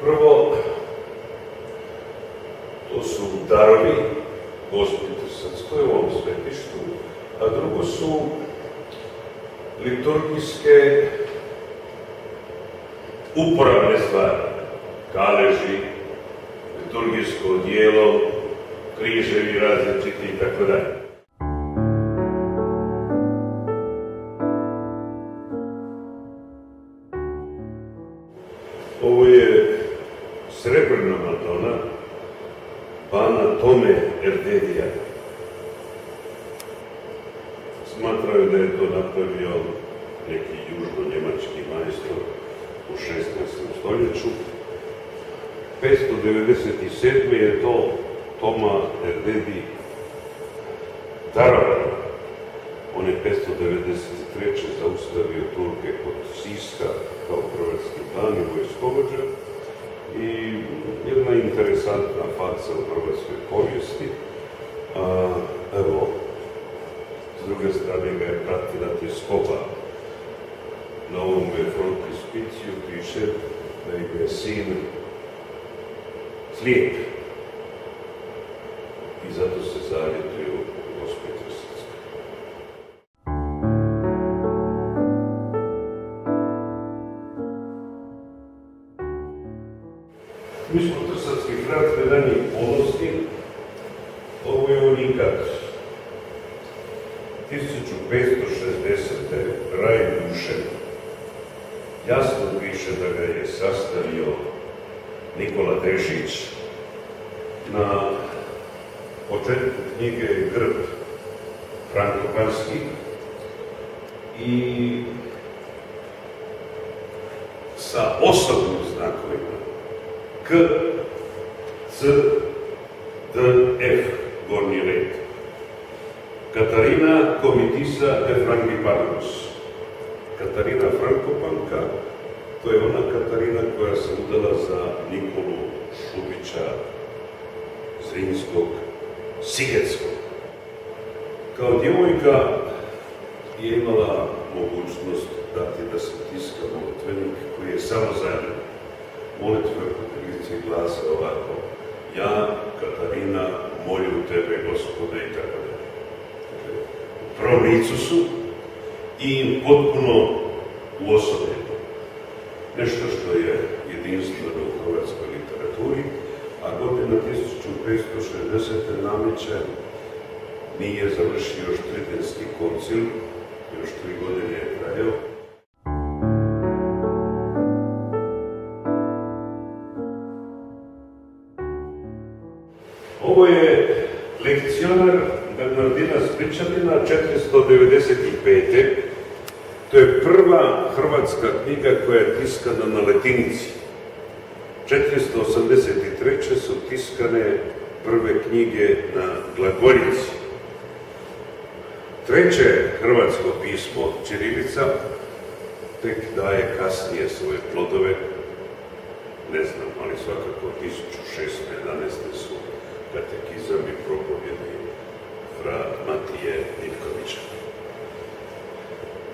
Prvo, to su darovi Gospi Trsanskoj u ovom svetištu, a drugo su liturgijske uporabne stvari, kaleži, liturgijsko odijelo, križevi različiti i tako dalje. Ovo je srebrna Madona bana Tome Erdedija. Smatraju da je to napravio neki južno-njemački majstor u 16. stoljeću. 597. je to Toma Erdedi darovan. On je 593. zaustavio Turke kod Siska kao hrvatski ban i vojskovođa i jedna interesantna faca u hrvatskoj povijesti. Evo, s druge strane ga je pratila tjeskoba. Na ovome frontispiciju piše da je sin slijep i zato se zavjetuju Gospi Trsanskoj. Mi smo trsanski grad Vedani ponosni, ovo je unikat. 1560. raj duše. Jasno piše da ga je sastavio Nikola Tešić. Na početku knjige je grb frankopanski i sa osobnim znakovima K, C, D, F, gornji red. Katarina Komitisa de Frangipanus. Katarina Frankopanka, to je ona Katarina koja se udala za Nikolu Šubića Zrinskog Sigetskog. Kao djevojka je imala mogućnost dati da se tiska molitvenik koji je samo zajedno. Molitve po prilici glasa ovako: ja, Katarina, molim tebe, Gospode, i tako dalje. U prvom licu su i potpuno uosobljeno. Nešto što je jedinstveno u hrvatskoj literaturi, a godina 1560. nameće nije završio još Tridenski koncil, još 3 godine je trajao. Ovo je lekcionar Bernardina Splićanina 495. To je prva hrvatska knjiga koja je tiskana na latinici. 483. su tiskane prve knjige na glagoljici. Treće hrvatsko pismo, ćirilica, tek daje kasnije svoje plodove. Ne znam, ali svakako 1611. su katekizam i propovjedi fra Matije Ivkovića.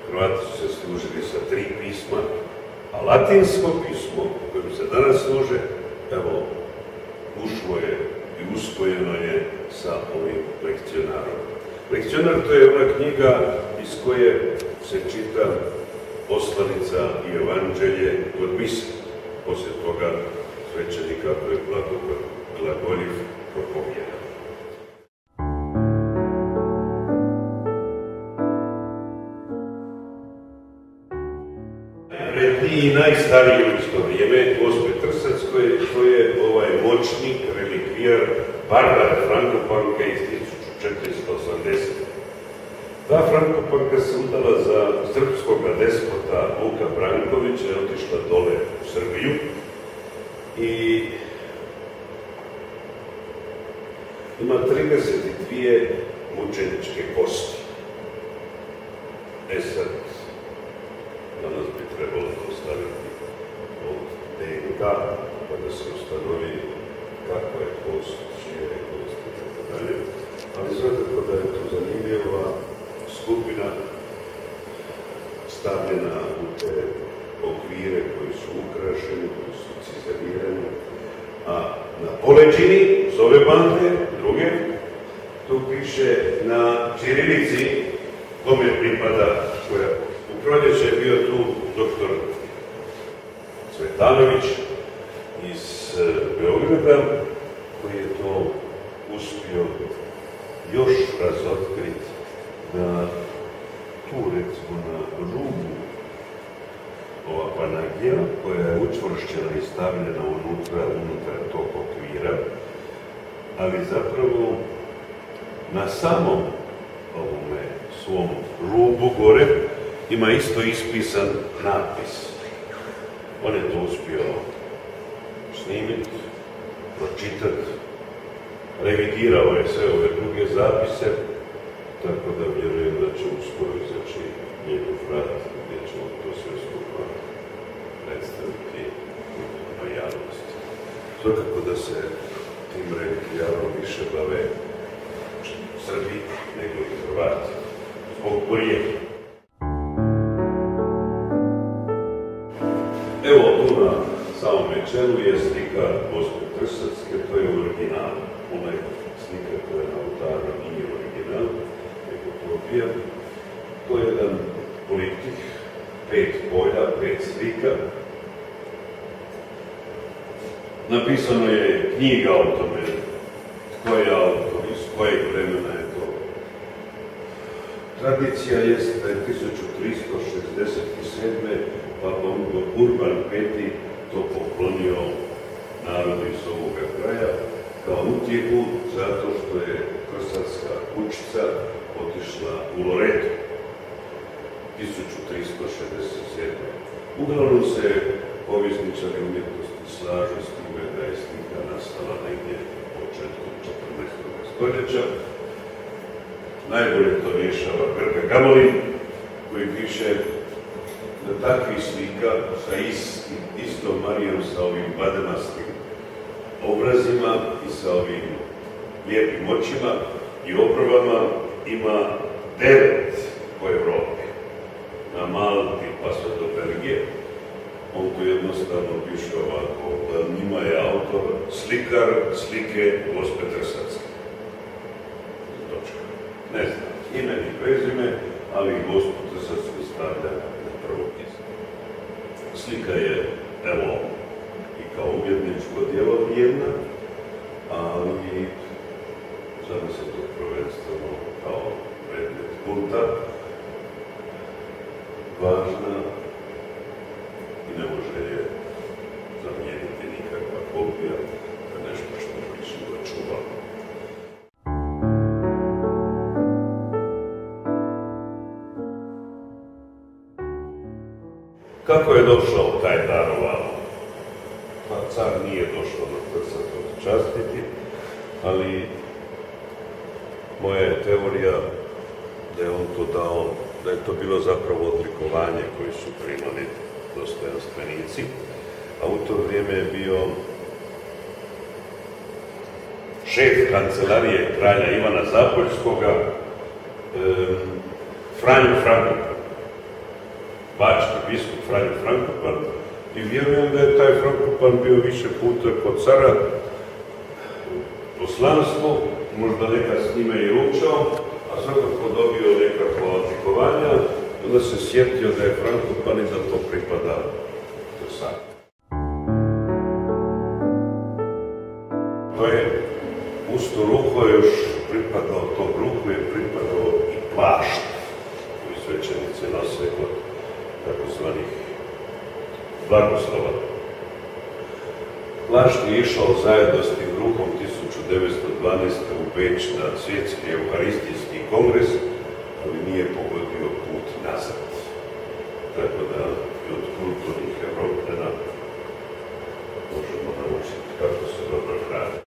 Hrvati su se služili sa 3 pisma, a latinsko pismo kojim se danas služe, evo, ušlo je i uspojeno je sa ovim lekcionarom. Lekcionar to je ona knjiga iz koje se čita poslanica i evanđelje kod mise. Poslije toga svećenik kako je glagoljiv propovjeda. I najstariji u isto vrijeme, Gospe Trsanskoj, to je ovaj moćnik, relikvijar Barbara Frankopanka iz 1480. Ta Frankopanka se udala za srpskog despota Vuka Brankovića, je otišla dole u Srbiju i ima 32 mučeničke kosti. Sad, danas bi trebalo postaviti od DNK, pa da se ustanovi kakva je kost, čije je kost i tako dalje. Ali svakako da je to zanimljiva skupina stavljena u te okvire koji su ukrašeni, koji su cizelirani poleđini s ove bande, druge, tu piše na ćirilici kome pripada koja. U proljeće je bio tu doktor Cvetanović iz Beograda, koji je to uspio još razotkriti da tu, recimo, na rubu ova Panagija, koja je učvršćena i stavljena unutar tog okvira, ali zapravo na samom ovome svom rubu gore ima isto ispisan natpis. On je to uspio snimiti, pročitati, revidirao je sve ove druge zapise, tako da vjerujem da će uskoro izaći njegov rad, gdje ćemo to sve skupa predstaviti na javnosti. Svakako da se tim relikvijarom više bave Srbi nego i Hrvati, zbog porijekla. Evo tu na samome čelu je slika Gospe Trsatske, to je original. Ona je slika koja je na oltaru nije original, nego kopija. To je jedan politik, 5 polja, 5 slika. Napisano je knjiga o tome tko je autor, iz kojeg vremena je to. Tradicija jest da je 1367. Papa Urban V. to poklonio narodu iz ovoga kraja kao utjehu zato što je Trsatska kućica otišla u Loreto 1367. Uglavnom se povjesničari umjetnosti slažu s time da je slika nastala negdje početkom 14. stoljeća. Najbolje to rješava Grga Gamulin, koji piše da takvih slika sa istom Marijom, sa ovim badenastim obrazima i sa ovim lijepim očima i obrvama ima 9 po Evropi. Na Malti pa sve do Belgije. On tu jednostavno piše ovako, da njima je autor slikar slike Gospe Trsatske. Ne znam, ime ni prezime, ali Gospu Trsatske stavlja na prvo mjesto. Slika je, evo, i kao umjetničko djelo vrijedna, ali sada se to prvenstveno kao predmet kulta, važna i ne može je zamijeniti nikakva kopija, to je nešto što bi se očuvalo. Kako je došao taj daroval? Pa car nije došao na Trsatku častiti, ali moja je teorija da je on to dao, da je to bilo zapravo odlikovanje koje su primali dostojanstvenici, a u to vrijeme je bio šef kancelarije kralja Ivana Zapoljskoga, Franjo Frankopan, bački biskup Franjo Frankopan, i vjerujem da je taj Frankopan bio više puta kod cara u poslanstvu, možda nekad s njime i ručao, a svakako dobio nekakva odlikovanja, onda se sjetio da je Frankopan i da to pripada Trsatku. To je uz to ruho još pripadao, tog ruhu je pripadao i plašt koji svećenici nose kod takozvanih blagoslova. Plašt je išao zajedno s tim ruhom 1912. u Beč na svjetski euharistijski kongres, ali nije pogodio put nazad. Tako da i od kulturnih Evropljana možemo naučiti kako se dobro hrani.